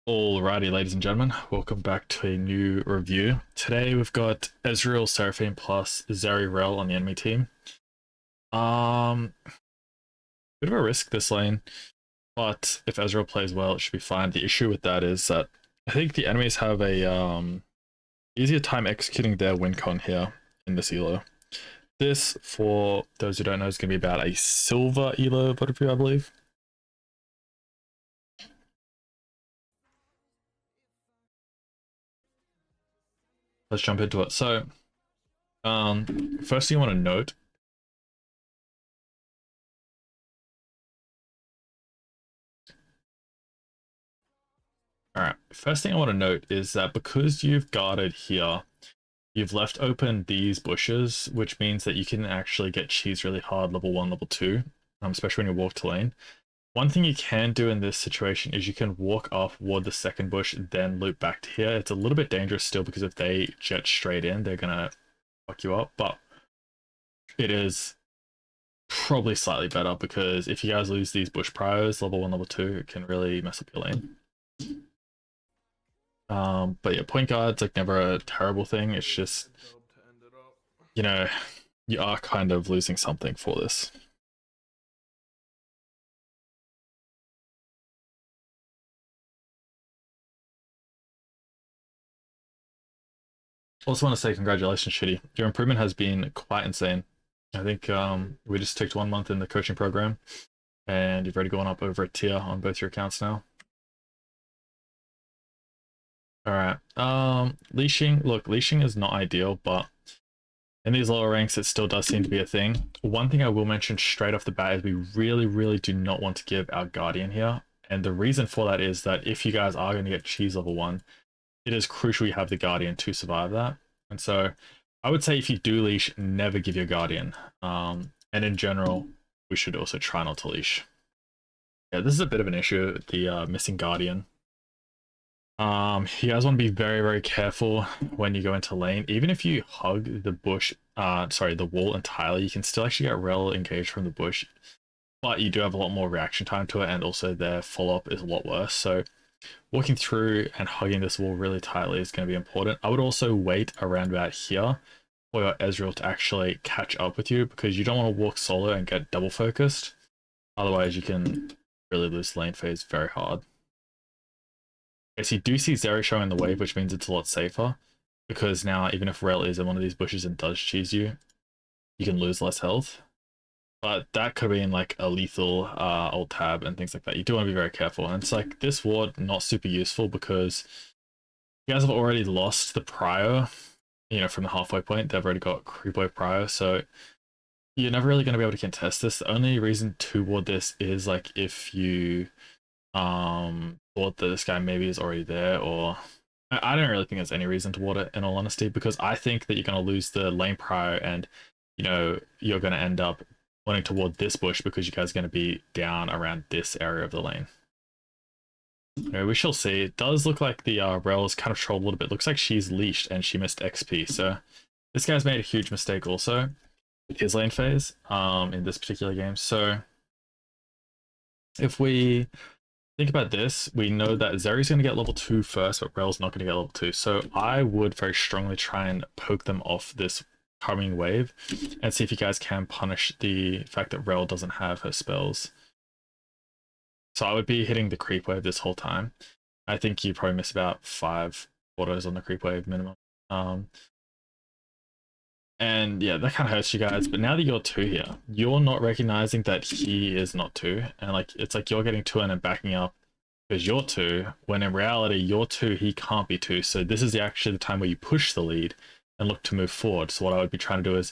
Alrighty, ladies and gentlemen, welcome back to a new review. Today we've got Ezreal, Seraphine plus Rell on the enemy team. Um, Bit of a risk this lane, but if Ezreal plays well, it should be fine. The issue with that is that I think the enemies have a easier time executing their win con here in this elo. This, for those who don't know, is going to be about a silver elo VOD review, I believe. Let's jump into it. So, first thing I want to note. Alright, first thing I want to note is that because you've guarded here, you've left open these bushes, which means that you can actually get cheese really hard level 1, level 2, especially when you walk to lane. One thing you can do in this situation is you can walk off toward the second bush, then loop back to here. It's a little bit dangerous still because if they jet straight in, they're going to fuck you up, but it is probably slightly better because if you guys lose these bush priors, level 1, level 2, it can really mess up your lane. But yeah, point guard's like never a terrible thing. It's just, you know, you are kind of losing something for this. Also want to say congratulations, Shitty. Your improvement has been quite insane. I think we just ticked 1 month in the coaching program and you've already gone up over a tier on both your accounts now. Alright. Leashing. Look, leashing is not ideal, but in these lower ranks, it still does seem to be a thing. One thing I will mention straight off the bat is we really do not want to give our Guardian here. And the reason for that is that if you guys are going to get cheese level 1, it is crucial you have the Guardian to survive that. And so I would say if you do leash, never give your Guardian. And in general, we should also try not to leash. Yeah, this is a bit of an issue, the missing Guardian. You guys want to be very careful when you go into lane. Even if you hug the bush, the wall entirely, you can still actually get Rell engaged from the bush. But you do have a lot more reaction time to it, and also their follow-up is a lot worse. So walking through and hugging this wall really tightly is going to be important. I would also wait around about here for your Ezreal to actually catch up with you, because you don't want to walk solo and get double focused. Otherwise, you can really lose lane phase very hard. Yes, you do see Zeri showing the wave, which means it's a lot safer, because now even if Rell is in one of these bushes and does cheese you, you can lose less health. But that could be in like a lethal ult tab and things like that. You do want to be very careful. And it's like this ward not super useful because you guys have already lost the prior, from the halfway point. They've already got creep wave prior, so you're never really going to be able to contest this. The only reason to ward this is like if you thought that this guy maybe is already there, or I don't really think there's any reason to ward it, in all honesty, because I think that you're going to lose the lane prior and you're going to end up wanting to ward this bush because you guys are going to be down around this area of the lane. We shall see. It does look like the Rell is kind of trolled a little bit. Looks like she's leashed and she missed XP, so this guy's made a huge mistake also with his lane phase in this particular game. So if we think about this, we know that Zeri's going to get level 2 first, but Rell's not going to get level 2. So I would very strongly try and poke them off this coming wave and see if you guys can punish the fact that Rell doesn't have her spells. So I would be hitting the creep wave this whole time. I think you probably miss about 5 autos on the creep wave minimum. And yeah, that kind of hurts you guys. But now that you're 2 here, you're not recognizing that he is not 2. And like it's like you're getting 2 and then backing up because you're 2, when in reality you're 2, he can't be 2. So this is actually the time where you push the lead and look to move forward. So what I would be trying to do is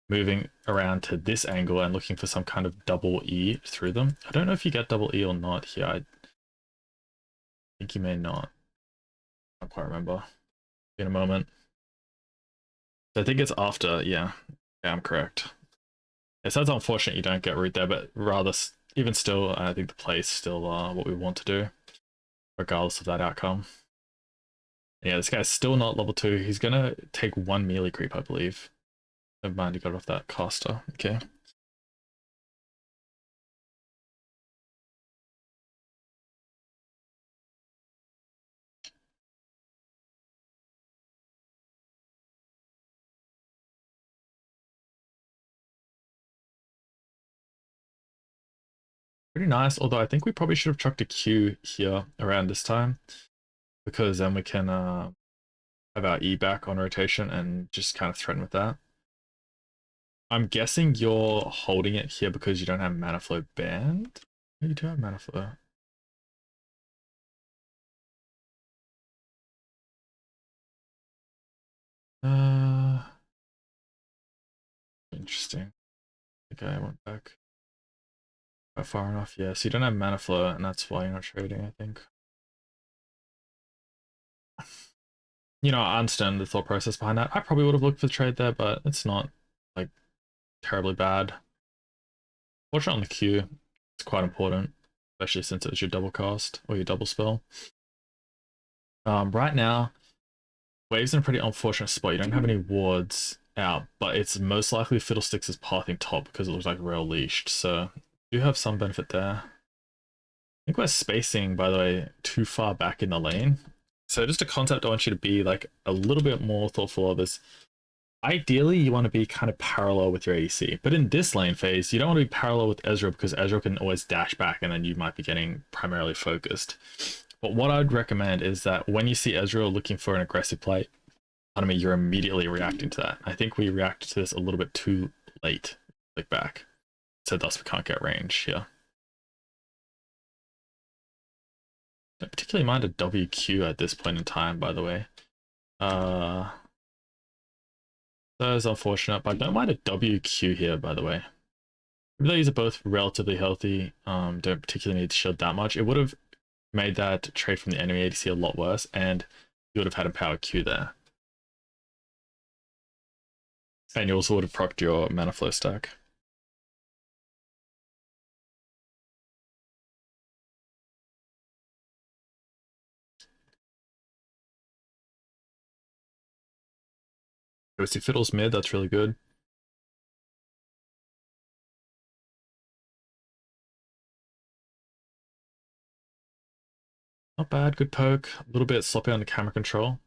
moving around to this angle and looking for some kind of double E through them. I don't know if you get double E or not here. I think you may not. I can't quite remember. In a moment. I think it's after, yeah. Yeah, I'm correct. It's that's unfortunate you don't get root there, but rather, even still, I think the play is still what we want to do, regardless of that outcome. Yeah, this guy's still not level 2. He's gonna take 1 melee creep, I believe. Never mind, he got off that caster. Okay. Pretty nice, although I think we probably should have chucked a Q here around this time, because then we can have our E back on rotation and just kind of threaten with that. I'm guessing you're holding it here because you don't have mana flow banned? You do have mana flow. Interesting. Okay, I went back quite far enough. Yeah, so you don't have mana flow, and that's why you're not trading, I think. You know, I understand the thought process behind that. I probably would have looked for the trade there, but it's not like terribly bad. Watch it on the queue. It's quite important, especially since it's your double cast or your double spell. Right now, Wave's in a pretty unfortunate spot. You don't have any wards out, but it's most likely Fiddlesticks is pathing top because it looks like Rell leashed, so you have some benefit there. I think we're spacing, by the way, too far back in the lane. So just a concept I want you to be like a little bit more thoughtful of is ideally you want to be kind of parallel with your ADC, but in this lane phase, you don't want to be parallel with Ezreal because Ezreal can always dash back and then you might be getting primarily focused. But what I'd recommend is that when you see Ezreal looking for an aggressive play, you're immediately reacting to that. I think we reacted to this a little bit too late, like back. So thus we can't get range here. Don't particularly mind a WQ at this point in time, by the way. That is unfortunate, but I don't mind a WQ here, by the way. Even though these are both relatively healthy, don't particularly need to shield that much. It would have made that trade from the enemy ADC a lot worse, and you would have had a power Q there. And you also would have procced your mana flow stack. Ghosty Fiddle's mid, that's really good. Not bad, good poke. A little bit sloppy on the camera control.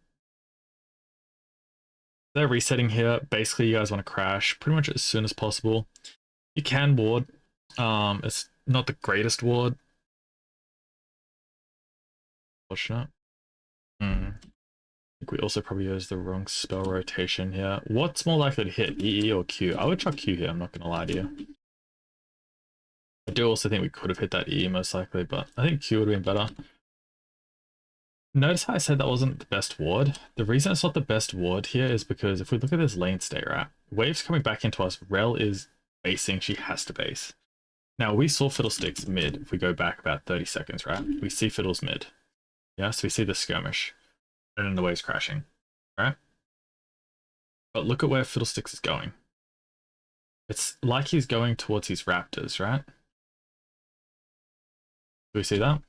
They're resetting here. Basically, you guys want to crash pretty much as soon as possible. You can ward. It's not the greatest ward. Fortunate. I think we also probably used the wrong spell rotation here. What's more likely to hit, EE or Q? I would chuck Q here, I'm not going to lie to you. I do also think we could have hit that E most likely, but I think Q would have been better. Notice how I said that wasn't the best ward? The reason it's not the best ward here is because if we look at this lane state, right? Wave's coming back into us. Rell is basing. She has to base. Now, we saw Fiddlesticks mid if we go back about 30 seconds, right? We see Fiddles mid. Yeah, so we see the skirmish. And then the wave's crashing, right? But look at where Fiddlesticks is going. It's like he's going towards his raptors, right? Do we see that?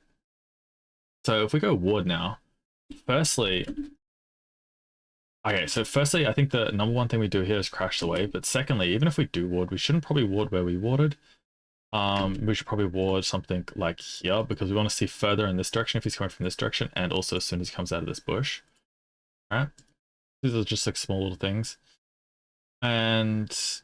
So if we go ward now, firstly, I think the number one thing we do here is crash the wave. But secondly, even if we do ward, we shouldn't probably ward where we warded. We should probably ward something like here because we want to see further in this direction if he's coming from this direction, and also as soon as he comes out of this bush. All right, these are just like small little things. And this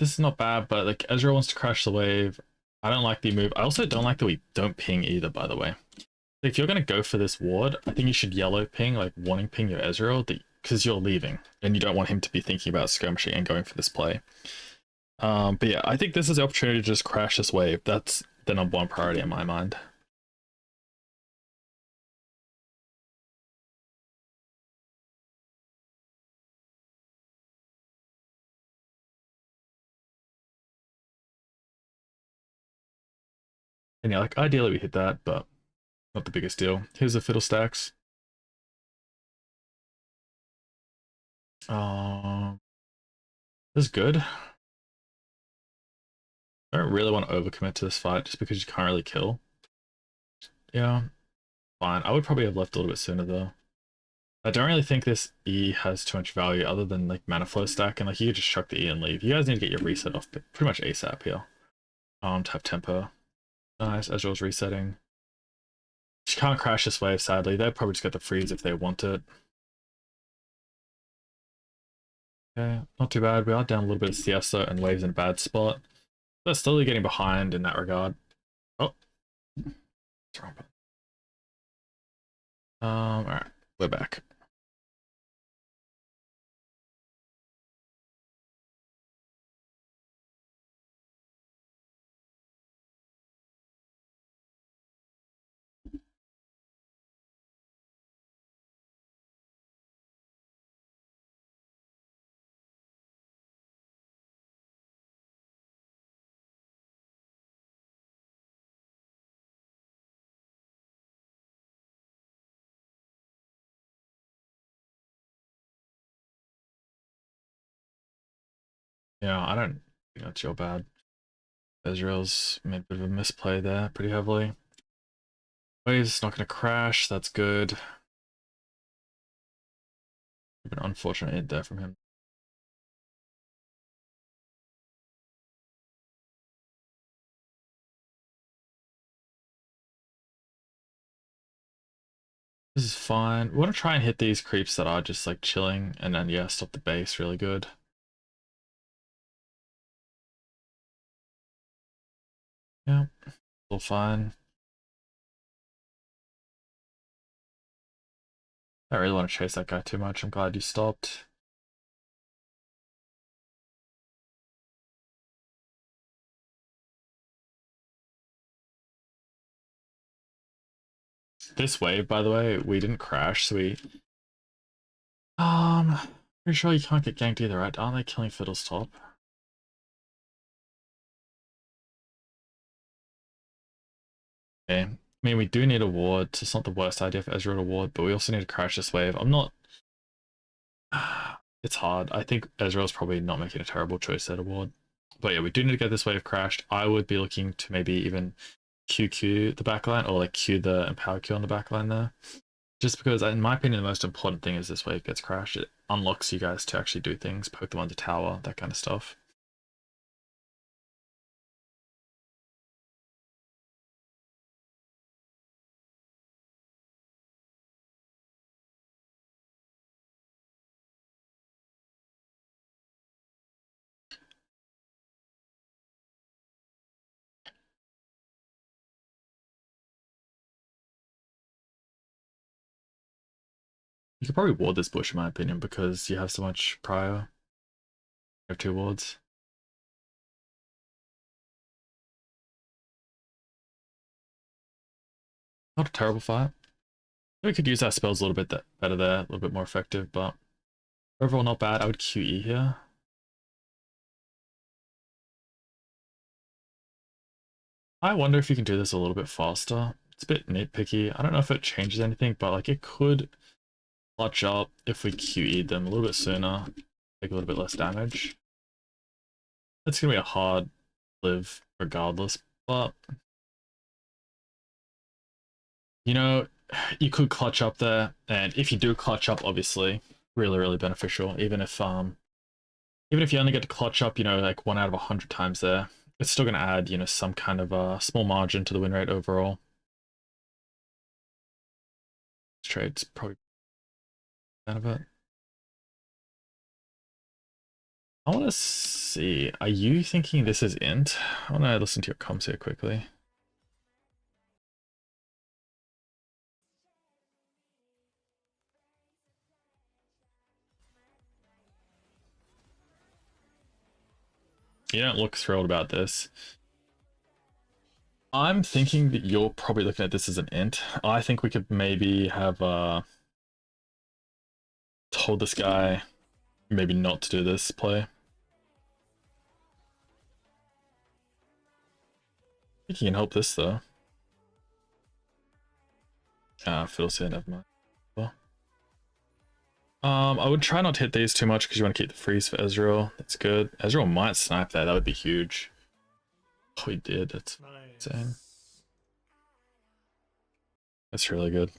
is not bad, but like Ezreal wants to crash the wave. I don't like the move. I also don't like that we don't ping either, by the way. If you're going to go for this ward, I think you should yellow ping, like warning ping your Ezreal, because you're leaving and you don't want him to be thinking about skirmishing and going for this play. But yeah, I think this is the opportunity to just crash this wave. That's the number one priority in my mind. And yeah, like ideally we hit that, but not the biggest deal. Here's the fiddle stacks. This is good. I don't really want to overcommit to this fight just because you can't really kill. Yeah, fine. I would probably have left a little bit sooner though. I don't really think this E has too much value other than like mana flow stack, and like you could just chuck the E and leave. You guys need to get your reset off pretty much ASAP here. To have tempo. Nice, Ezreal's resetting. She can't crash this wave, sadly. They'll probably just get the freeze if they want it. Okay, not too bad. We are down a little bit of CS though, and wave's in a bad spot. They're slowly getting behind in that regard. Oh, it's wrong button. All right, we're back. Yeah, I don't think that's your bad. Ezreal's made a bit of a misplay there pretty heavily. Wave's not going to crash, that's good. An unfortunate hit there from him. This is fine. We want to try and hit these creeps that are just like chilling, and then yeah, stop the base really good. Yeah, all fine. I don't really want to chase that guy too much. I'm glad you stopped. This wave, by the way, we didn't crash, so we pretty sure you can't get ganked either, right? Aren't they killing Fiddle's top? Okay. I mean, we do need a ward, so it's not the worst idea for Ezreal to ward, but we also need to crash this wave. I'm not... It's hard. I think Ezreal's probably not making a terrible choice there to ward. But yeah, we do need to get this wave crashed. I would be looking to maybe even QQ the backline, or like Q the Empower Q on the backline there. Just because, in my opinion, the most important thing is this wave gets crashed. It unlocks you guys to actually do things, poke them on the tower, that kind of stuff. You could probably ward this bush, in my opinion, because you have so much prior. You have two wards. Not a terrible fight. We could use our spells a little bit better there, a little bit more effective, but overall not bad. I would QE here. I wonder if you can do this a little bit faster. It's a bit nitpicky. I don't know if it changes anything, but like it could clutch up if we QE'd them a little bit sooner, take a little bit less damage. It's gonna be a hard live regardless, but you know, you could clutch up there, and if you do clutch up, obviously, really beneficial. Even if you only get to clutch up, you know, like 1 out of 100 times there, it's still gonna add, you know, some kind of a small margin to the win rate overall. This trade's probably kind of it. I want to see. Are you thinking this is int? I want to listen to your comms here quickly. You don't look thrilled about this. I'm thinking that you're probably looking at this as an int. I think we could maybe have told this guy maybe not to do this play. I think he can help this though. Fiddle's here, never mind. Well, I would try not to hit these too much because you want to keep the freeze for Ezreal. That's good. Ezreal might snipe that. That would be huge. Oh, he did. That's insane. That's really good.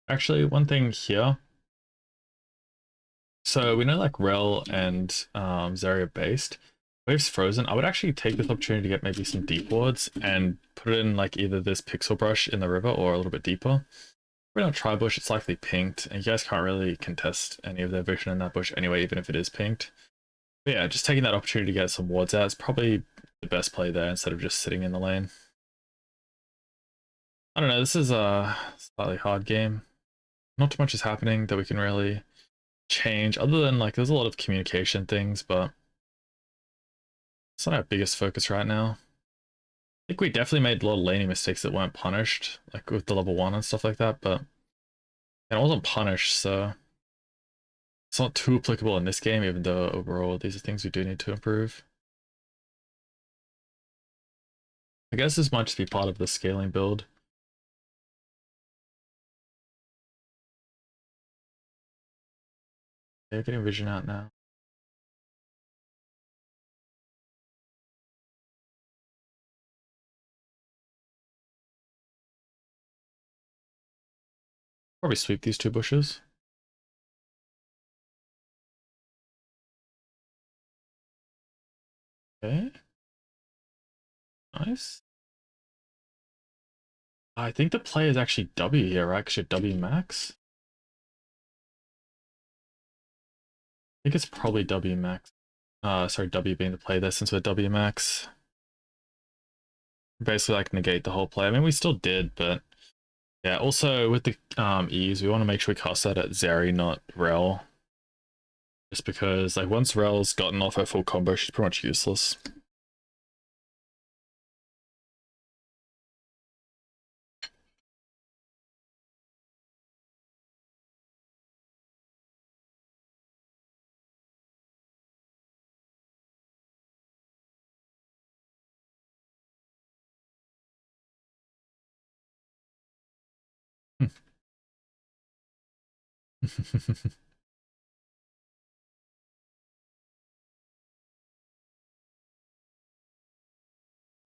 Actually, one thing here. So we know like Rell and Zarya based. Wave's frozen. I would actually take this opportunity to get maybe some deep wards and put it in like either this pixel brush in the river or a little bit deeper. We're not tri bush, it's likely pinked, and you guys can't really contest any of their vision in that bush anyway, even if it is pinked. But yeah, just taking that opportunity to get some wards out is probably the best play there instead of just sitting in the lane. I don't know, this is a slightly hard game. Not too much is happening that we can really change, other than like there's a lot of communication things, but it's not our biggest focus right now. I think we definitely made a lot of laning mistakes that weren't punished, like with the level 1 and stuff like that, but it wasn't punished, so it's not too applicable in this game, even though overall these are things we do need to improve. I guess this might just be part of the scaling build. They're getting vision out now. Probably sweep these two bushes. Okay. Nice. I think the play is actually W here, right? Because you're W max. I think it's probably W max. Sorry, W being the play there since we're W max. Basically like negate the whole play. I mean, we still did, but yeah, also with the E's, we want to make sure we cast that at Zeri, not Rell. Just because like once Rell's gotten off her full combo, she's pretty much useless.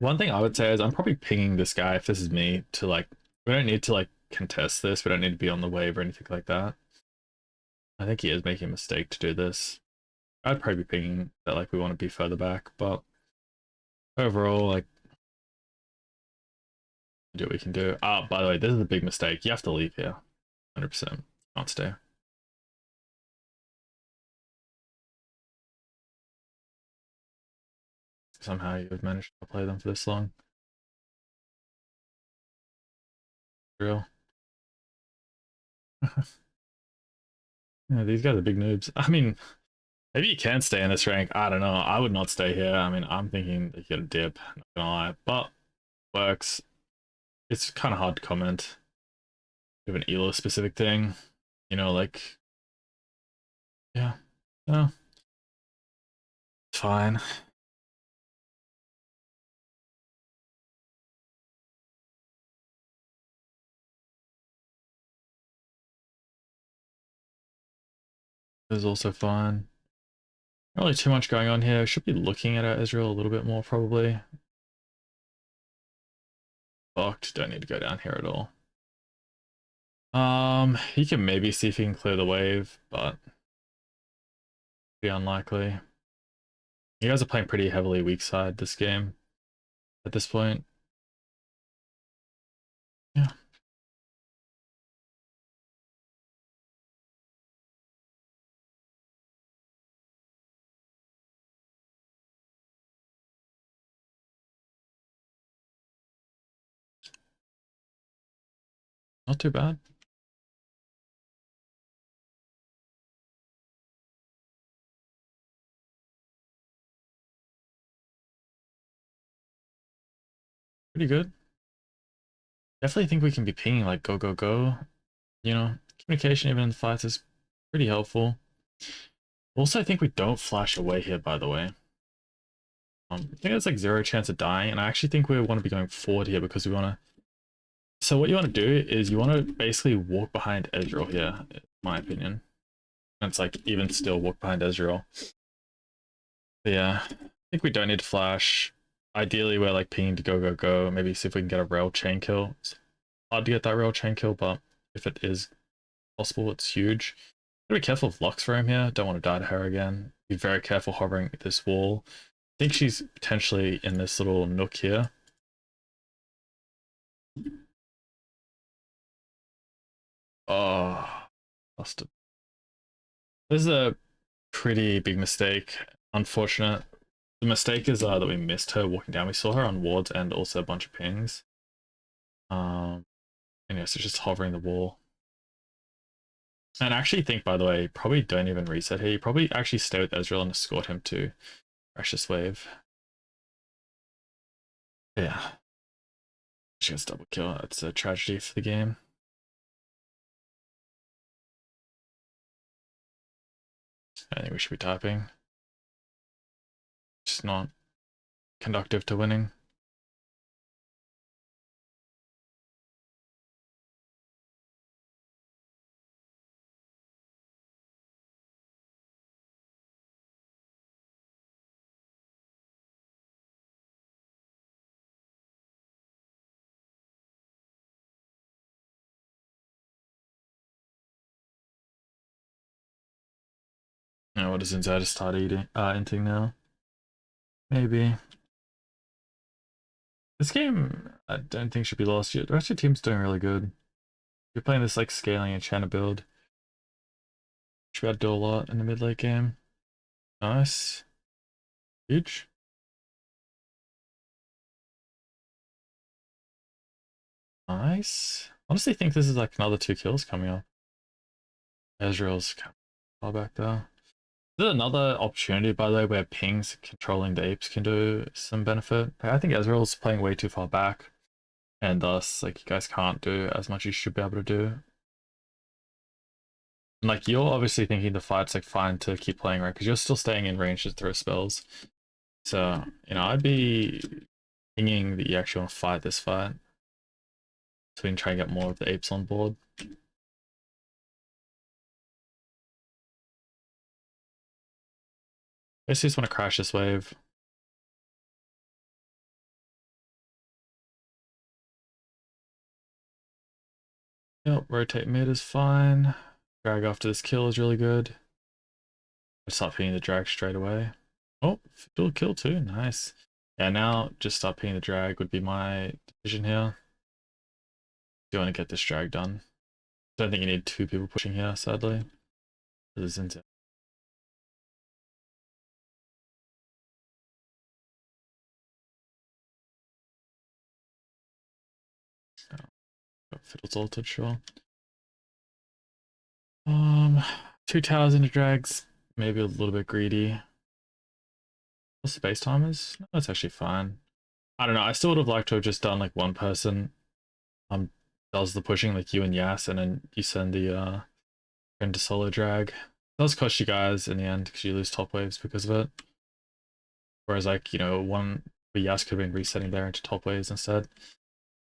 One thing I would say is I'm probably pinging this guy if this is me to like, we don't need to like contest this, we don't need to be on the wave or anything like that. I think he is making a mistake to do this. I'd probably be pinging that like we want to be further back, but overall, like, do what we can do. Ah, by the way, this is a big mistake. You have to leave here. 100%. Can't stay. Somehow you've managed to play them for this long. Real. Yeah, these guys are big noobs. I mean, maybe you can stay in this rank. I don't know. I would not stay here. I mean, I'm thinking that you get a dip. Not gonna lie, but works. It's kind of hard to comment. We have an Elo specific thing, you know, like yeah, no, it's fine. It's also fine. Not really too much going on here. Should be looking at our Israel a little bit more probably. Fucked. Don't need to go down here at all. He can maybe see if he can clear the wave, but be unlikely. You guys are playing pretty heavily weak side this game at this point. Yeah. Not too bad. Pretty good. Definitely think we can be pinging like go, go, go. You know, communication even in fights is pretty helpful. Also, I think we don't flash away here, by the way. I think there's like 0 chance of dying, and I actually think we want to be going forward here because we want to. So what you want to do is you want to basically walk behind Ezreal here, in my opinion. And it's like even still walk behind Ezreal. But yeah, I think we don't need to flash. Ideally, we're like pinging to go, go, go. Maybe see if we can get a Rell chain kill. It's hard to get that Rell chain kill, but if it is possible, it's huge. Gotta be careful of Lux for him here. Don't want to die to her again. Be very careful hovering this wall. I think she's potentially in this little nook here. Oh, lost it. This is a pretty big mistake. Unfortunate. The mistake is that we missed her walking down. We saw her on wards and also a bunch of pings. And yeah, so just hovering the wall. And I actually think, by the way, probably don't even reset here. You probably actually stay with Ezreal and escort him to Precious Wave. Yeah. She gets double kill. That's a tragedy for the game. I think we should be typing. Just not conductive to winning. Now, what does Inzada start eating? Inting now? Maybe. This game, I don't think should be lost yet. The rest of your team's doing really good. You're playing this like scaling enchanter build. Should be able to do a lot in the mid late game. Nice. Huge. Nice. Honestly, think this is like another 2 kills coming up. Ezreal's far back there. This is another opportunity, by the way, where pings controlling the apes can do some benefit. I think Ezreal's playing way too far back, and thus, like, you guys can't do as much as you should be able to do. And, like, you're obviously thinking the fight's like fine to keep playing, right? Because you're still staying in range to throw spells. So, you know, I'd be thinking that you actually want to fight this fight, so we can try and get more of the apes on board. Basically, just want to crash this wave. Yep, rotate mid is fine. Drag after this kill is really good. Start hitting the drag straight away. Oh, dual kill too, nice. Yeah, now just start hitting the drag would be my decision here. Do you want to get this drag done? Don't think you need 2 people pushing here, sadly. This is into got Fiddle's ulted, sure. 2 towers into drags, maybe a little bit greedy. What's space timers? No, that's actually fine. I don't know, I still would have liked to have just done like one person does the pushing, like you and Yas, and then you send the into solo drag. It does cost you guys in the end because you lose top waves because of it. Whereas like, you know, one but Yas could have been resetting there into top waves instead.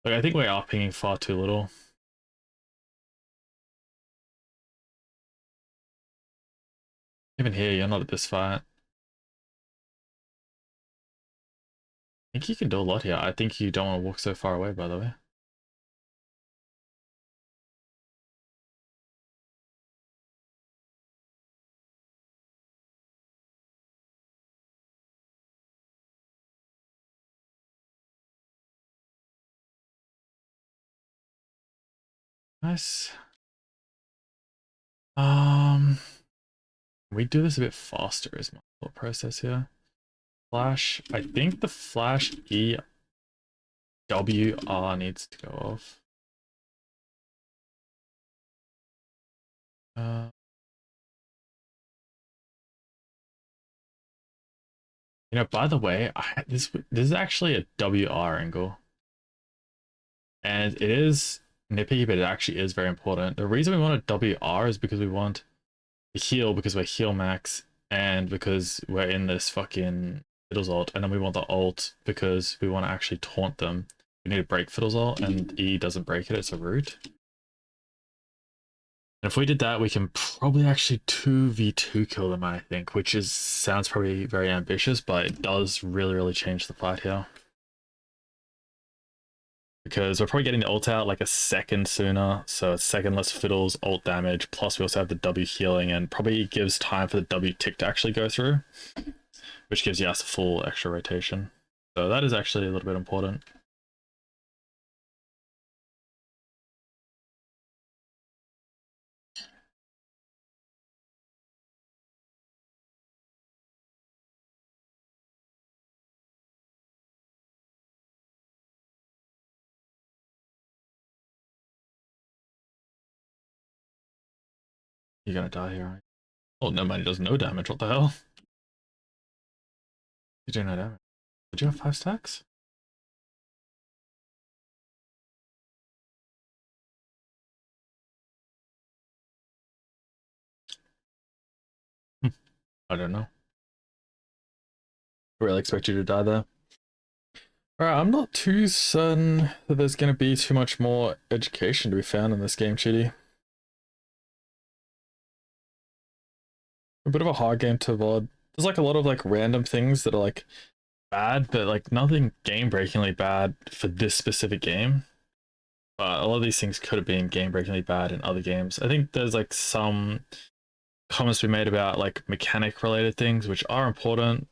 Like I think we are pinging far too little. Even here, you're not at this fight. I think you can do a lot here. I think you don't want to walk so far away, by the way. Nice. We do this a bit faster is my thought process here. Flash. I think the flash EWR needs to go off. You know, by the way, this is actually a WR angle. And it is nitpicky, but it actually is very important. The reason we want a WR is because we want to heal because we're heal max and because we're in this fucking Fiddle's ult, and then we want the ult because we want to actually taunt them. We need to break Fiddle's ult, and E doesn't break it, it's a root. And if we did that, we can probably actually 2v2 kill them, I think, which sounds probably very ambitious, but it does really, really change the fight here. because we're probably getting the ult out like a second sooner, so a second less fiddles, ult damage, plus we also have the W healing, and probably gives time for the W tick to actually go through, which gives Yas a full extra rotation. So that is actually a little bit important. You're gonna die here, right? Oh, no, man, he does no damage. What the hell? You do no damage. Did you have 5 stacks? I don't know. I really expect you to die there. Alright, I'm not too certain that there's going to be too much more education to be found in this game, Chitty. A bit of a hard game to VOD. There's like a lot of like random things that are like bad, but like nothing game-breakingly bad for this specific game. But a lot of these things could have been game-breakingly bad in other games. I think there's like some comments we made about like mechanic-related things, which are important.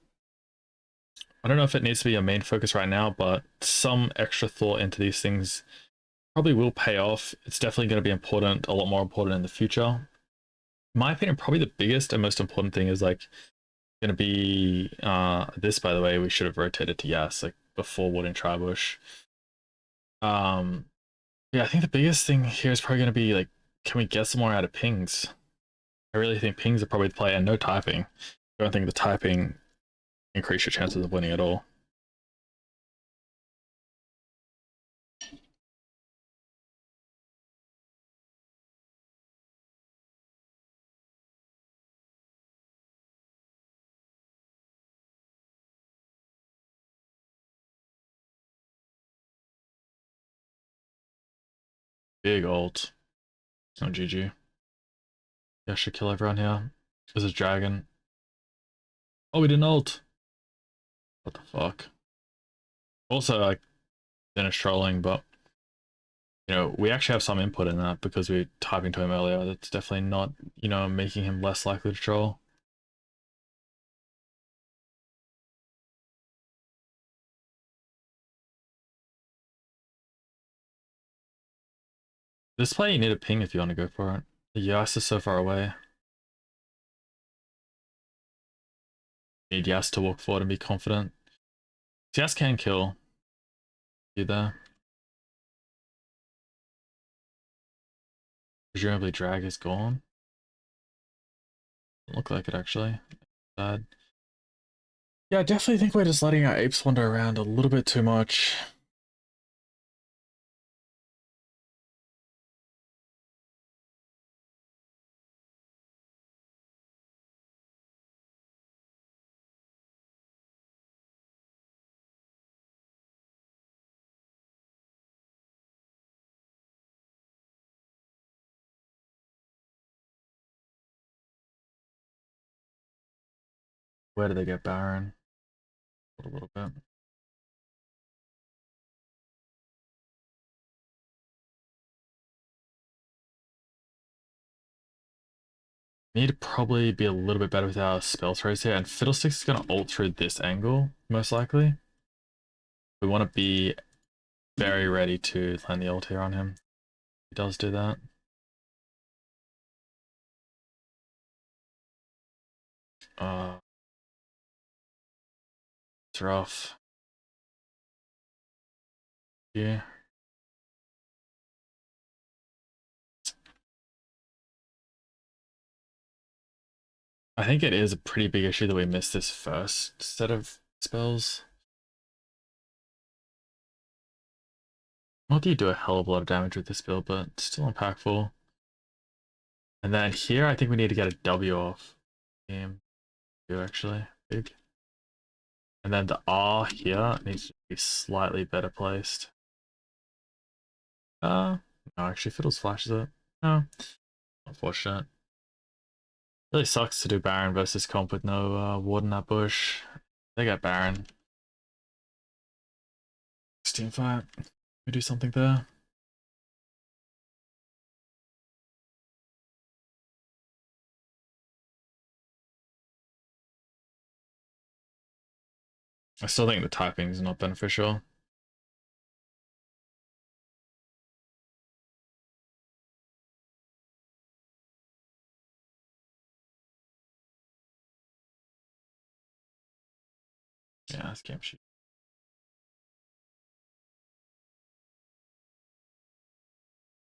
I don't know if it needs to be a main focus right now, but some extra thought into these things probably will pay off. It's definitely going to be important, a lot more important in the future. In my opinion, probably the biggest and most important thing is like going to be this, by the way. We should have rotated to Yas like before Wood and Tribush. Yeah, I think the biggest thing here is probably going to be like, can we get some more out of pings? I really think pings are probably the play, and no typing. I don't think the typing increase your chances of winning at all. Big ult. Oh, GG. Yeah, I should kill everyone here. This is dragon. Oh, we didn't ult. What the fuck? Also, like, Dennis trolling, but you know, we actually have some input in that because we are typing to him earlier. That's definitely not, you know, making him less likely to troll. This play, you need a ping if you want to go for it. The Yas is so far away. You need Yas to walk forward and be confident. Yas can kill. You there. Presumably drag is gone. Doesn't look like it actually. Bad. Yeah, I definitely think we're just letting our apes wander around a little bit too much. Where do they get Baron? A little bit. Need to probably be a little bit better with our spell throws here, and Fiddlesticks is going to ult through this angle, most likely. We want to be very ready to land the ult here on him. He does do that. It's rough. Yeah. I think it is a pretty big issue that we missed this first set of spells. Not that you do a hell of a lot of damage with this build, but still impactful. And then here, I think we need to get a W off. Game. Actually, big. And then the R here needs to be slightly better placed. No, actually, Fiddles flashes it. No, unfortunate. Really sucks to do Baron versus comp with no ward in that bush. They got Baron. Team fight. We do something there. I still think the typing is not beneficial. Yeah, this game should.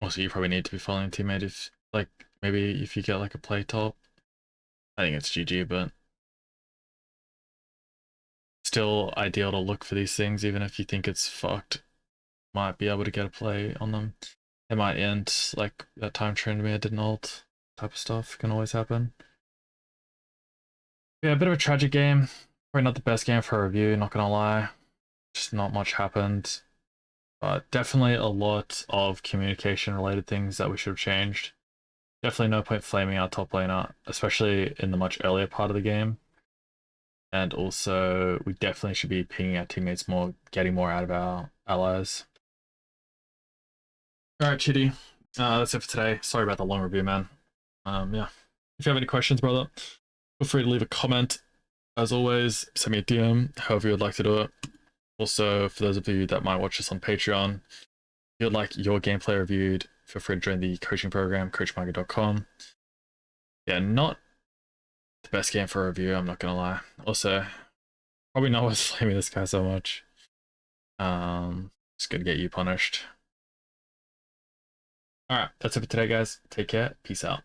Also, you probably need to be following teammate if, like, maybe if you get like a play top. I think it's GG, but still ideal to look for these things, even if you think it's fucked. Might be able to get a play on them. It might end like that time Trendmere didn't ult. Type of stuff can always happen. Yeah, a bit of a tragic game. Probably not the best game for a review, not gonna lie. Just not much happened. But definitely a lot of communication related things that we should have changed. Definitely no point flaming our top laner, especially in the much earlier part of the game. And also, we definitely should be pinging our teammates more, getting more out of our allies. Alright, Chitty. That's it for today. Sorry about the long review, man. Yeah. If you have any questions, brother, feel free to leave a comment. As always, send me a DM, however you would like to do it. Also, for those of you that might watch this on Patreon, if you'd like your gameplay reviewed, feel free to join the coaching program, coachmyga.com. Yeah, not the best game for a review, I'm not gonna lie. Also, probably not worth flaming this guy so much. It's gonna get you punished. Alright, that's it for today, guys. Take care. Peace out.